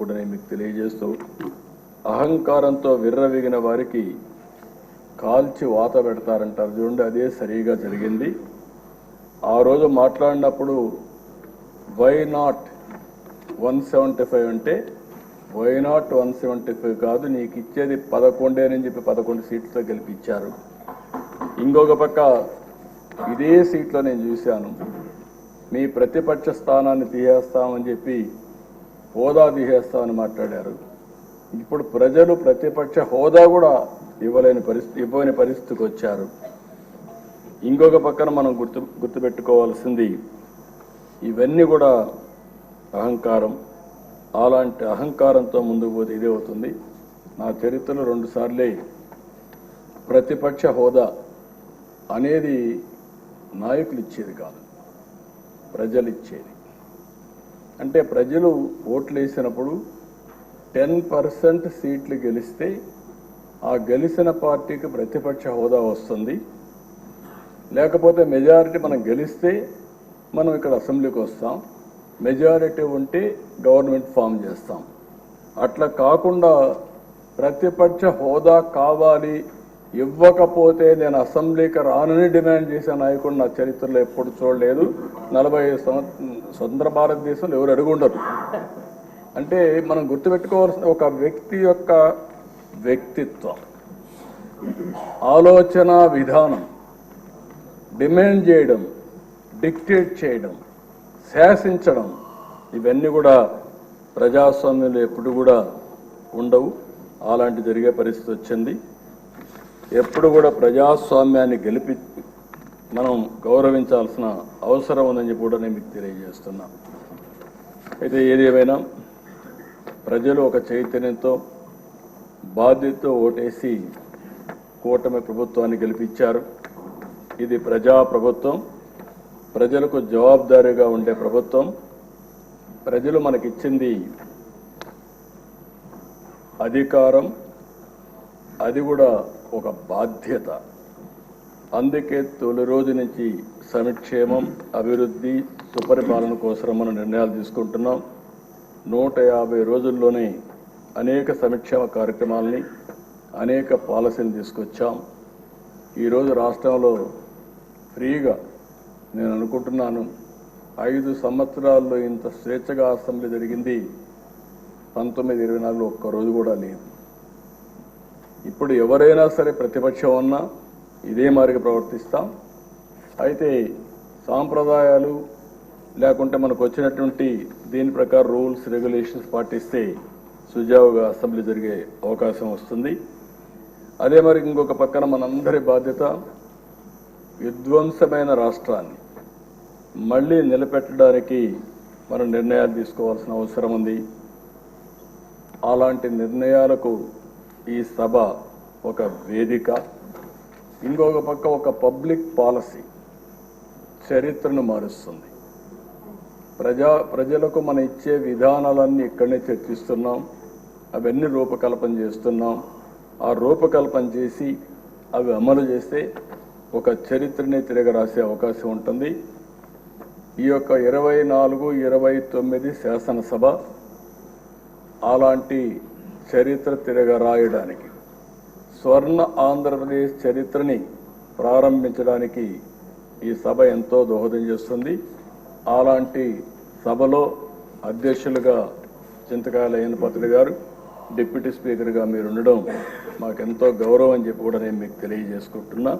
కూడా నేను మీకు తెలియజేస్తూ అహంకారంతో విర్రవీగిన వారికి కాల్చి వాత పెడతారంటారు చూడండి, అదే సరిగా జరిగింది. ఆ రోజు మాట్లాడినప్పుడు వై నాట్ 175 అంటే వై నాట్ 175 కాదు, నీకు ఇచ్చేది 11 అని చెప్పి 11 సీట్లతో గెలిపించారు. ఇంకొక పక్క ఇదే సీట్లో నేను చూశాను, మీ ప్రతిపక్ష స్థానాన్ని తీసేస్తామని చెప్పి హోదా తీసేస్తామని మాట్లాడారు. ఇప్పుడు ప్రజలు ప్రతిపక్ష హోదా కూడా ఇవ్వని పరిస్థితికి వచ్చారు. ఇంకొక పక్కన మనం గుర్తుపెట్టుకోవాల్సింది, ఇవన్నీ కూడా అహంకారం. అలాంటి అహంకారంతో ముందుకు పోతే ఇదే అవుతుంది. నా చరిత్రలో 2 సార్లే ప్రతిపక్ష హోదా అనేది నాయకులు ఇచ్చేది కాదు, ప్రజలు ఇచ్చేది. అంటే ప్రజలు ఓట్లు వేసినప్పుడు 10% సీట్లు గెలిస్తే ఆ గెలిచిన పార్టీకి ప్రతిపక్ష హోదా వస్తుంది. లేకపోతే మెజారిటీ మనం గెలిస్తే మనం ఇక్కడ అసెంబ్లీకి వస్తాం, మెజారిటీ ఉంటే గవర్నమెంట్ ఫామ్ చేస్తాం. అట్లా కాకుండా ప్రతిపక్ష హోదా కావాలి, ఇవ్వకపోతే నేను అసెంబ్లీకి రానని డిమాండ్ చేసే నాయకుడు నా చరిత్రలో ఎప్పుడు చూడలేదు. 45 స్వతంత్ర భారతదేశంలో ఎవరు అడుగుండరు. అంటే మనం గుర్తుపెట్టుకోవాల్సిన ఒక వ్యక్తి యొక్క వ్యక్తిత్వం, ఆలోచన విధానం, డిమాండ్ చేయడం, డిక్టేట్ చేయడం, శాసించడం, ఇవన్నీ కూడా ప్రజాస్వామ్యంలో ఎప్పుడు కూడా ఉండవు. అలాంటి జరిగే పరిస్థితి వచ్చింది. ఎప్పుడు కూడా ప్రజాస్వామ్యాన్ని మనం గౌరవించాల్సిన అవసరం ఉందని చెప్పి కూడా నేను మీకు తెలియజేస్తున్నా. అయితే ఏదేమైనా ప్రజలు ఒక చైతన్యంతో బాధ్యతతో ఓటేసి కూటమి ప్రభుత్వాన్ని గెలిపించారు. ఇది ప్రజా ప్రభుత్వం, ప్రజలకు జవాబుదారీగా ఉండే ప్రభుత్వం. ప్రజలు మనకిచ్చింది అధికారం, అది కూడా ఒక బాధ్యత. అందుకే తొలి రోజు నుంచి సంక్షేమం, అభివృద్ధి, సుపరిపాలన కోసం మనం నిర్ణయాలు తీసుకుంటున్నాం. 150 రోజుల్లోనే అనేక సంక్షేమ కార్యక్రమాలని, అనేక పాలసీలు తీసుకొచ్చాం. ఈరోజు రాష్ట్రంలో ఫ్రీగా నేను అనుకుంటున్నాను, 5 సంవత్సరాల్లో ఇంత స్వేచ్ఛగా అసెంబ్లీ జరిగింది 1924 ఒక్కరోజు కూడా లేదు. ఇప్పుడు ఎవరైనా సరే ప్రతిపక్షం ఉన్నా ఇదే మాదిరిగా ప్రవర్తిస్తాం. అయితే సాంప్రదాయాలు లేకుంటే మనకు వచ్చినటువంటి దీని ప్రకారం రూల్స్ రెగ్యులేషన్స్ పాటిస్తే సుజావుగా అసెంబ్లీ జరిగే అవకాశం వస్తుంది. అదే మరి ఇంకొక పక్కన మనందరి బాధ్యత, విధ్వంసమైన రాష్ట్రాన్ని మళ్ళీ నిలబెట్టడానికి మనం నిర్ణయాలు తీసుకోవాల్సిన అవసరం ఉంది. అలాంటి నిర్ణయాలకు ఈ సభ ఒక వేదిక. ఇంకొక పక్క ఒక పబ్లిక్ పాలసీ చరిత్రను మారుస్తుంది. ప్రజలకు మనం ఇచ్చే విధానాలన్నీ ఇక్కడనే చర్చిస్తున్నాం, అవన్నీ రూపకల్పన చేస్తున్నాం. ఆ రూపకల్పన చేసి అవి అమలు చేస్తే ఒక చరిత్రని తిరగరాసే అవకాశం ఉంటుంది. ఈ యొక్క 24-29 శాసనసభ అలాంటి చరిత్ర తిరగరాయడానికి, స్వర్ణ ఆంధ్రప్రదేశ్ చరిత్రని ప్రారంభించడానికి ఈ సభ ఎంతో దోహదం చేస్తుంది. అలాంటి సభలో అధ్యక్షులుగా చింతకాయల అయ్యన్నపాత్రుడు గారు, డిప్యూటీ స్పీకర్గా మీరు ఉండడం మాకెంతో గౌరవం అని చెప్పి కూడా నేను మీకు తెలియజేసుకుంటున్నా.